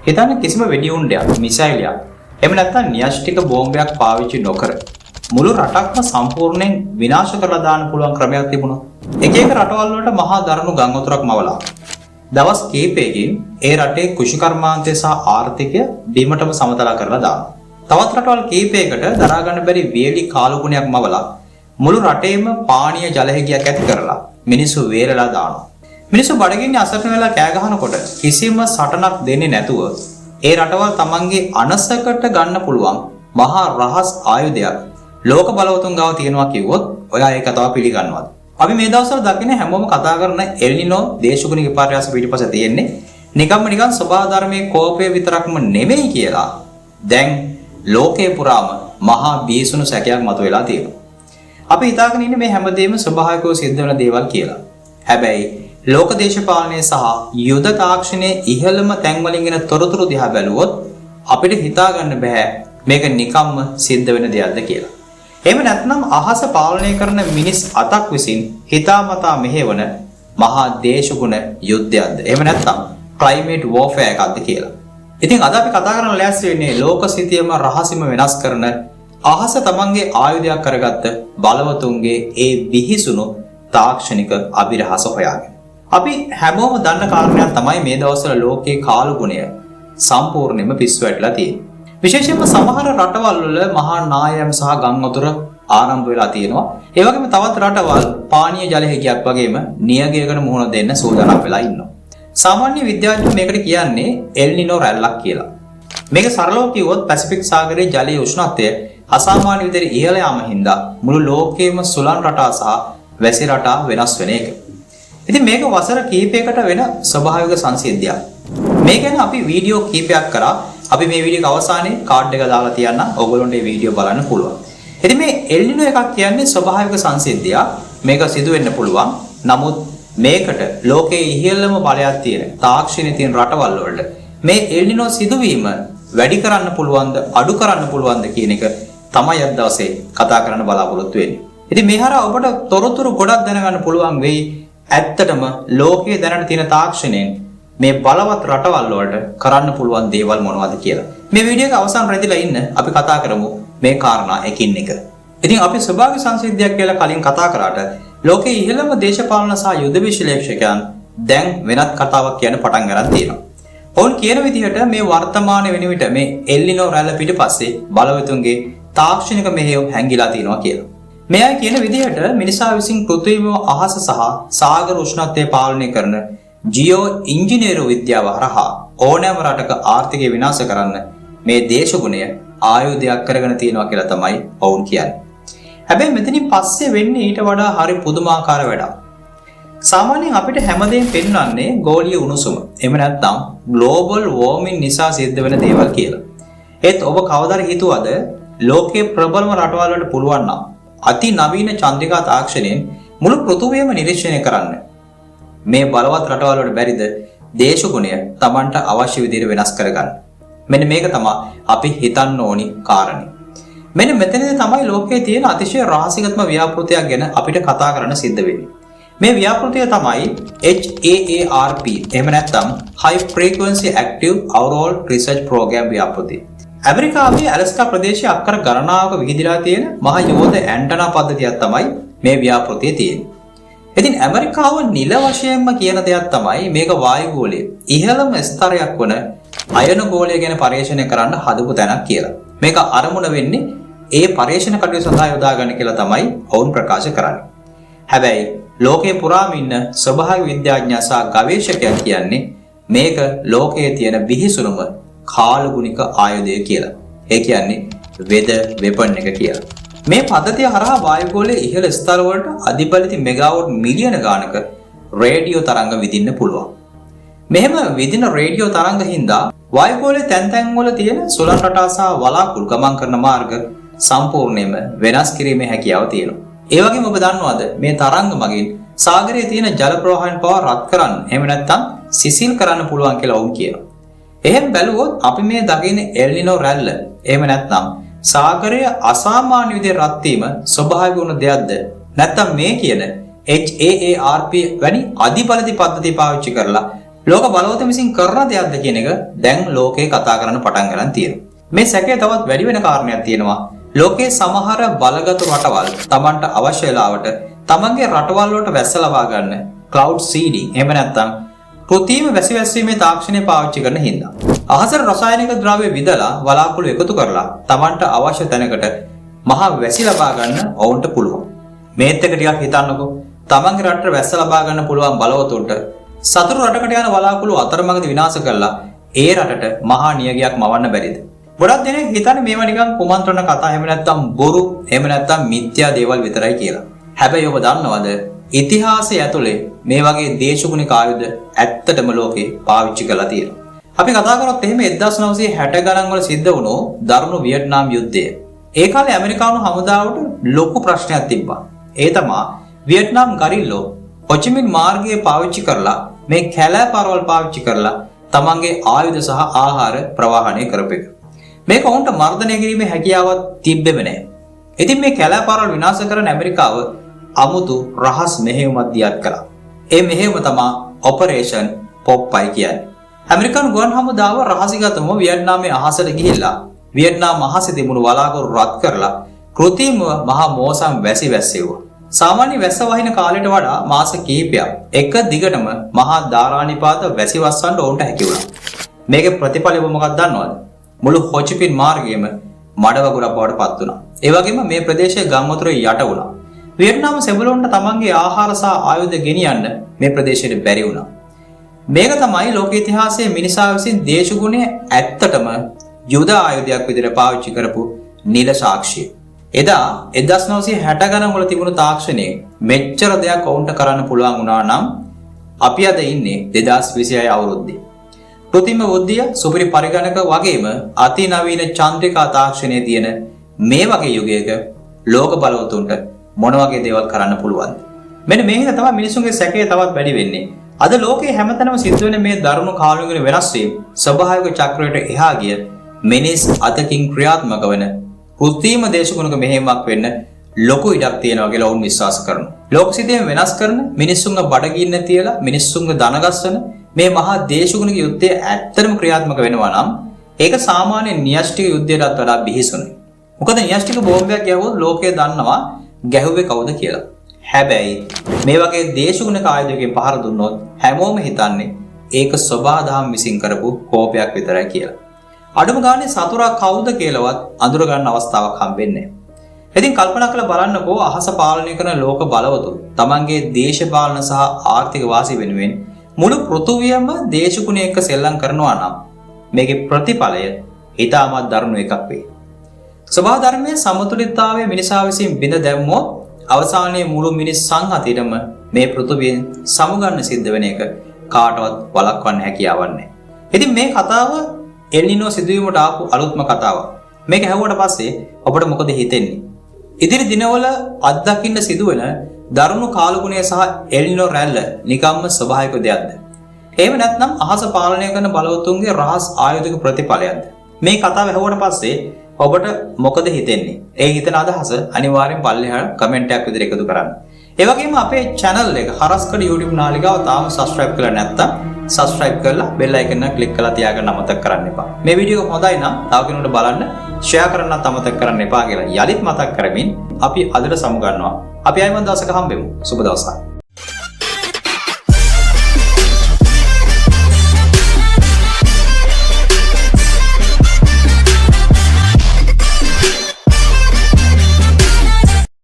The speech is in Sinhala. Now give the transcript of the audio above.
හිතන්න කිසිම වෙඩි උණ්ඩයක්, මිසයිලයක්, එහෙම නැත්නම් න්‍යෂ්ටික බෝම්බයක් පාවිච්චි නොකර මුළු රටක්ම සම්පූර්ණයෙන් විනාශ කරලා දාන්න පුළුවන් ක්‍රමයක් තිබුණා. එක එක රටවල් වලට මහා දරුණු ගම් වතුරක් මවලා දවස් කිහිපයකින් ඒ රටේ කෘෂිකර්මාන්තය සහ ආර්ථිකය බිමටම සමතලා කරලා දානවා. තවත් රටවල් කිහිපයකට දරා ගන්න බැරි වියලි කාලුගුණයක් මවලා මුළු රටේම පානීය ජල හැකියාවක් ඇති කරලා මිනිස්සු වේලලා දානවා. මිනිස්සු බඩගින්නේ අසරණ වෙලා කෑ ගහනකොට කිසිම සටනක් දෙන්නේ නැතුව ඒ රටවල් තමන්ගේ අනසකට ගන්න පුළුවන් මහා රහස් ආයුධයක් ලෝක බලවතුන් ගාව තියෙනවා කිව්වොත් ඔයා ඒක තව පිළිගන්නවද? අපි මේ දවස්වල දකින්නේ හැමෝම කතා කරන එල්නිනෝ දේශගුණික විපර්යාස පිටිපස්සේ තියෙන්නේ නිකන් ස්වභාව ධර්මයේ කෝපය විතරක්ම නෙමෙයි කියලා. දැන් ලෝකේ පුරාම මහා බීසුණු සැකයක් මතුවලා තියෙනවා. අපි හිතාගෙන ඉන්නේ මේ හැමදේම ස්වභාවිකව සිද්ධ වෙන දේවල් කියලා. හැබැයි ලෝක දේශපාලනයේ සහ යුද තාක්ෂණයේ ඉහළම තැන්වලින් එන තොරතුරු දිහා බැලුවොත් අපිට හිතා ගන්න බෑ මේක නිකම්ම සිද්ධ වෙන දෙයක්ද කියලා. එහෙම නැත්නම් අහස පාලනය කරන මිනිස් අතක් විසින් හිතාමතා මෙහෙවන මහා දේශගුණ යුද්ධයක්ද? එහෙම නැත්නම් ක්ලයිමේට් වෝර්ෆෙයාර් එකක්ද කියලා. ඉතින් අද අපි කතා කරන්න ලෑස්ති වෙන්නේ ලෝක සිතියම රහසින්ම වෙනස් කරන අහස තමන්ගේ ආයුධයක් කරගත්ත බලවතුන්ගේ ඒ විහිසුණු තාක්ෂණික අභිරහස හොයාගෙන. අපි හැමෝම දන්න කාරණයක් තමයි මේ දවස්වල ලෝකයේ කාලුගුණය සම්පූර්ණයෙන්ම පිස්සු වැටලා තියෙන්නේ. විශේෂයෙන්ම සමහර රටවල් වල මහා නායම් සහ ගම් වතුර ආරම්භ වෙලා තියෙනවා. ඒ වගේම තවත් රටවල් පානීය ජල හැකියාවක් වගේම නියගයකට මුහුණ දෙන්න සූදානම් වෙලා ඉන්නවා. සාමාන්‍ය විද්‍යාඥයෝ මේකට කියන්නේ එල්නිනෝ රැල්ලක් කියලා. මේක සරලව කිව්වොත් පැසිෆික් සාගරයේ ජලයේ උෂ්ණත්වය අසාමාන්‍ය විදිහට ඉහළ යාම හින්දා මුළු ලෝකයේම සුළං රටා සහ වැසි රටා වෙනස් වෙන එක. ඉතින් මේක වසර කිහිපයකට වෙන ස්වභාවික සංසිද්ධියක්. මේ ගැන අපි වීඩියෝ කිහිපයක් කරා. අපි මේ වීඩියෝ අවසානයේ කාඩ් එක දාලා තියන්න ඕගොල්ලොන්ට මේ වීඩියෝ බලන්න පුළුවන්. ඉතින් මේ එල්නිනෝ එකක් කියන්නේ ස්වභාවික සංසිද්ධියක්. මේක සිදු වෙන්න පුළුවන්. නමුත් මේකට ලෝකයේ ඉහළම බලයක් තියෙන තාක්ෂණයේ තියෙන රටවල් වලට මේ එල්නිනෝ සිදුවීම වැඩි කරන්න පුළුවන්ද අඩු කරන්න පුළුවන්ද කියන එක තමයි අද දවසේ කතා කරන්න බලාපොරොත්තු වෙන්නේ. ඉතින් මේ හරහා ඔබට තොරතුරු ගොඩක් දැනගන්න පුළුවන් වෙයි. ඇත්තටම ලෝකයේ දැනට තියෙන තාක්ෂණයෙන් මේ බලවත් රටවල් වලට කරන්න පුළුවන් දේවල් මොනවද කියලා. මේ වීඩියෝ එක අවසන් රැඳිලා ඉන්න අපි කතා කරමු මේ කාරණා එකින් එක. ඉතින් අපි ස්වභාවික සංසිද්ධියක් කියලා කලින් කතා කරාට ලෝකයේ ඉහළම දේශපාලන සහ යුද විශ්ලේෂකයන් දැන් වෙනත් කතාවක් කියන්න පටන් ගන්න තියෙනවා. ඔවුන් කියන විදිහට මේ වර්තමාන වෙන විට මේ එල්නිනෝ රැල්ල පිටිපස්සේ බලවතුන්ගේ තාක්ෂණික මෙහෙයුම් හැංගිලා තියෙනවා කියලා. මේ අය කියන විදිහට මිනිසා විසින් පෘථිවිම අහස සහ සාගර උෂ්ණත්වය පාලනය කරන ජියෝ ඉංජිනේරු විද්‍යාව හරහා ඕනෑම රටක ආර්ථිකය විනාශ කරන්න මේ දේශගුණය ආයුධයක් කරගෙන තියෙනවා කියලා තමයි ඔවුන් කියන්නේ. හැබැයි මෙතනින් පස්සේ වෙන්නේ ඊට වඩා හරි පුදුමාකාර වැඩක්. සාමාන්‍යයෙන් අපිට හැමදේම පෙන්වන්නේ ගෝලීය උණුසුම. එහෙම නැත්නම් ග්ලෝබල් වෝර්මින් නිසා සිද්ධ වෙන දේවල් කියලා. ඒත් ඔබ කවදාද හිතුවද ලෝකයේ ප්‍රබලම රටවල් වලට පුළුවන් නම් අති නවීන චන්ද්‍රිකා තාක්ෂණයෙන් මුළු පෘථිවියම නිරීක්ෂණය කරන්න. මේ බලවත් රටවල් වලට බැරිද දේශගුණය Tamanට අවශ්‍ය විදිහට වෙනස් කරගන්න. මෙන්න මේක තමයි අපි හිතන්න ඕනි කාරණේ. මෙන්න මෙතනදී තමයි ලෝකයේ තියෙන අතිශය රහසිගතම ව්‍යාපෘතියක් ගැන අපිට කතා කරන්න සිද්ධ වෙන්නේ. මේ ව්‍යාපෘතිය තමයි HAARP. එහෙම නැත්නම් High Frequency Active Auroral Research Program ව්‍යාපෘතිය. ඇමරිකාවේ ඇලස්කා ප්‍රදේශයේ අක්කර ගණනාවක විහිදලා තියෙන මහ යෝධ ඇන්ටනා පද්ධතියක් තමයි මේ ව්‍යාපෘතියේ තියෙන්නේ. ඉතින් ඇමරිකාව නිල වශයෙන්ම කියන දෙයක් තමයි මේක වායු ගෝලයේ ඉහළම ස්තරයක් වන අයන ගෝලය ගැන පරීක්ෂණය කරන්න හදපු තැනක් කියලා. මේක අරමුණ වෙන්නේ ඒ පරීක්ෂණ කටයුතු සඳහා යොදා ගන්න කියලා තමයි ඔවුන් ප්‍රකාශ කරන්නේ. හැබැයි ලෝකේ පුරාම ඉන්න ස්වභාවික විද්‍යාඥයා සහ ගවේෂකයන් කියන්නේ මේක ලෝකයේ තියෙන බිහිසුණුම කාලගුණික ආයුධය කියලා. ඒ කියන්නේ වෙදර් වෙපන් එක කියලා. මේ පද්ධතිය හරහා වායුගෝලයේ ඉහළ ස්තර වලට අධිබලිත මෙගාවොට් මිලියන ගානක රේඩියෝ තරංග විදින්න පුළුවන්. මෙහෙම විදින රේඩියෝ තරංග හින්දා වායුගෝලයේ තැන් තැන් වල තියෙන සුළං රටා සහ වලාකුළු ගමන් කරන මාර්ග සම්පූර්ණයෙන්ම වෙනස් කිරීමේ හැකියාව තියෙනවා. ඒ වගේම ඔබ දන්නවද මේ තරංග මගින් සාගරයේ තියෙන ජල ප්‍රවාහයන් පවා රත් කරන්න එහෙම නැත්නම් සිසිල් කරන්න පුළුවන් කියලා ඔවුන් කියනවා. එහෙම බැලුවොත් අපි මේ දකින එල්නිනෝ රැල්ල එහෙම නැත්නම් සාගරය අසාමාන්‍ය විදිහට රත් වීම ස්වභාවික වුණ දෙයක්ද නැත්නම් මේ කියන HAARP වැනි අධිබලති පද්ධතිය පාවිච්චි කරලා ලෝක බලවත විසින් කරන දෙයක්ද කියන එක දැන් ලෝකේ කතා කරන්න පටන් ගන්න තියෙනවා. මේ සැකය තවත් වැඩි වෙන කාරණයක් තියෙනවා. ලෝකේ සමහර බලගත් රටවල් Tamanට අවශ්‍ය වෙලාවට Tamanගේ රටවල් වලට වැස්ස ලබා ගන්න cloud seeding එහෙම නැත්නම් කෘත්‍රිම වැසිවැස්වීමේ තාක්ෂණය පාවිච්චි කරන හින්දා අහසට රසායනික ද්‍රව්‍ය විදලා වලාකුළු එකතු කරලා Tamanට අවශ්‍ය තැනකට මහා වැසි ලබා ගන්න ඔවුන්ට පුළුවන්. මේත් එක ටිකක් හිතන්නකෝ. Tamanගේ රටට වැස්ස ලබා ගන්න පුළුවන් බලවතුන්ට සතුරු රටකට යන වලාකුළු අතරමඟදී විනාශ කරලා ඒ රටට මහා නියගයක් මවන්න බැරිද? ගොඩක් දෙනෙක් හිතන්නේ මේවා නිකන් කුමන්ත්‍රණ කතා එහෙම නැත්නම් බොරු එහෙම නැත්නම් මිත්‍යා දේවල් විතරයි කියලා. හැබැයි ඔබ දන්නවද ඉතිහාසය ඇතුලේ මේ වගේ දේශගුණික ආයුධ ඇත්තටම ලෝකේ පාවිච්චි කරලා තියෙනවා. අපි කතා කරොත් එහෙම 1960 ගණන් වල සිද්ධ වුණු දරුණු වියට්නාම් යුද්ධය. ඒ කාලේ ඇමරිකානු හමුදාවට ලොකු ප්‍රශ්නයක් තිබ්බා. ඒ තමයි වියට්නාම් ගරිල්ලෝ හොචිමින් මාර්ගය පාවිච්චි කරලා මේ කැලෑ පාරවල් පාවිච්චි කරලා තමන්ගේ ආයුධ සහ ආහාර ප්‍රවාහනය කරපෙක. මේක ඔවුන්ට මර්ධනය කිරීමේ හැකියාවක් තිබෙන්නේ නැහැ. ඉතින් මේ කැලෑ පාරවල් විනාශ කරන ඇමරිකාව අමුතු රහස් මෙහෙයුමක් දියත් කළා. ඒ මෙහෙයුම තමයි ඔපරේෂන් පොප්පයි කියන්නේ. ඇමරිකන් ගුවන් හමුදාව රහසිගතවම වියට්නාමයේ අහසට ගිහිල්ලා වියට්නාම් අහසේ තිබුණු වලාකුළු රත් කරලා කෘත්‍රිමව මහා මෝසම් වැසි වැස්සෙව්වා. සාමාන්‍ය වැස්ස වහින කාලයට වඩා මාස කිහිපයක් එක දිගටම මහා ධාරානිපාත වැසි වස්සන්න ඔවුන්ට හැකි වුණා. මේකේ ප්‍රතිඵලය මොකක්ද දන්නවද? මුළු හොචිමින් මාර්ගයේම මඩ වගුරක් බවට පත් වුණා. ඒ වගේම මේ ප්‍රදේශයේ ගම් වතුරේ යට වුණා. වියට්නාම් සෙබළුන්ට තමන්ගේ ආහාර සහ ආයුධ ගෙනියන්න මේ ප්‍රදේශයට බැරි වුණා. මේක තමයි ලෝක ඉතිහාසයේ මිනිසා විසින් දේශගුණය ඇත්තටම යුද ආයුධයක් විදිහට පාවිච්චි කරපු නිල සාක්ෂිය. එදා 1960 ගණන් වල තිබුණු තාක්ෂණයේ මෙච්චර දෙයක් වුන්ට කරන්න පුළුවන් වුණා නම් අපි අද ඉන්නේ 2026 අවුරුද්දේ. කෘත්‍රිම බුද්ධිය සුපිරි පරිගණක වගේම අතිනවීන චන්ද්‍රිකා තාක්ෂණයේ තියෙන මේ වගේ යුගයක ලෝක බලවතුන්ට මොන වගේ දේවල් කරන්න පුළුවන්ද? මෙන්න මේ හින්දා තමයි මිනිසුන්ගේ සැකය තවත් වැඩි වෙන්නේ. අද ලෝකයේ හැමතැනම සිද්ධ වෙන මේ දරුණු කාලයක වෙනස් වීම ස්වභාවික චක්‍රයට එහා ගිය මිනිස් අතකින් ක්‍රියාත්මක වෙන කෘත්‍රිම දේශගුණික මෙහෙයුමක් වෙන්න ලොකු ඉඩක් තියෙනවා කියලා වුන් විශ්වාස කරනවා. ලෝක සිදුවීම් වෙනස් කරන මිනිස්සුන්ගේ බඩගින්න තියලා මිනිස්සුන්ගේ දනගස්සන මේ මහා දේශගුණික යුද්ධය ඇත්තටම ක්‍රියාත්මක වෙනවා නම් ඒක සාමාන්‍ය න්‍යෂ්ටික යුද්ධයටත් වඩා බිහිසුණුයි. මොකද න්‍යෂ්ටික බෝම්බයක් ගැහුවොත් ලෝකය දන්නවා ගැහුවේ කවුද කියලා. හැබැයි මේ වගේ දේශගුණික ආයුධයකින් පහර දුන්නොත් හැමෝම හිතන්නේ ඒක සබාධාම් විසින් කරපු කෝපයක් විතරයි කියලා. අඩුම ගානේ සතුරා කවුද කියලාවත් අඳුර ගන්න අවස්ථාවක් හම්බෙන්නේ නැහැ. ඉතින් කල්පනා කරලා බලන්නකෝ අහස පාලනය කරන ලෝක බලවතුන් තමන්ගේ දේශපාලන සහ ආර්ථික වාසි වෙනුවෙන් මුළු පෘථුවියම දේශගුණය එක්ක සෙල්ලම් කරනවා නම් මේකේ ප්‍රතිඵලය ඊටමත් දරුණු එකක් වෙයි. ස්වභාව ධර්මයේ සමතුලිතතාවය මිනිසා විසින් බිඳ දැම්මොත් අවසානයේ මුළු මිනිස් සංහතියම මේ පෘථුවියෙන් සමුගන්න සිද්ධ වෙන එක කාටවත් වළක්වන්න හැකියාවක් නැහැ. ඉතින් මේ කතාව එල්නිනෝ සිදුවීමට ආපු අලුත්ම කතාවක්. මේක ඇහුවට පස්සේ ඔබට මොකද හිතෙන්නේ? ඉදිරි දිනවල අත්දකින්න සිදුවෙන දරුණු කාලගුණය සහ එල්නිනෝ රැල්ල නිකම්ම ස්වභාවික දෙයක්ද? එහෙම නැත්නම් අහස පාලනය කරන බලවතුන්ගේ රහස් ආයුධික ප්‍රතිඵලයක්ද? මේ කතාව ඇහුවට පස්සේ ඔබට මොකද හිතෙන්නේ? ඒ හිතන අදහස අනිවාර්යෙන් පල්ලෙහා කමෙන්ට් එකක් විදිහට එකතු කරන්න. ඒ වගේම අපේ channel එක හරස්කඩ YouTube නාලිකාව තාම subscribe කරලා නැත්නම් subscribe කරලා bell icon එක click කරලා තියාගන්න අමතක කරන්න එපා. මේ වීඩියෝ එක හොඳයි නම් තව කෙනෙකුට බලන්න share කරන්නත් අමතක කරන්න එපා කියලා යලිත් මතක් කරමින් අපි අදට සමු ගන්නවා. අපි ආයෙත් දවසක හම්බෙමු. සුබ දවසක්.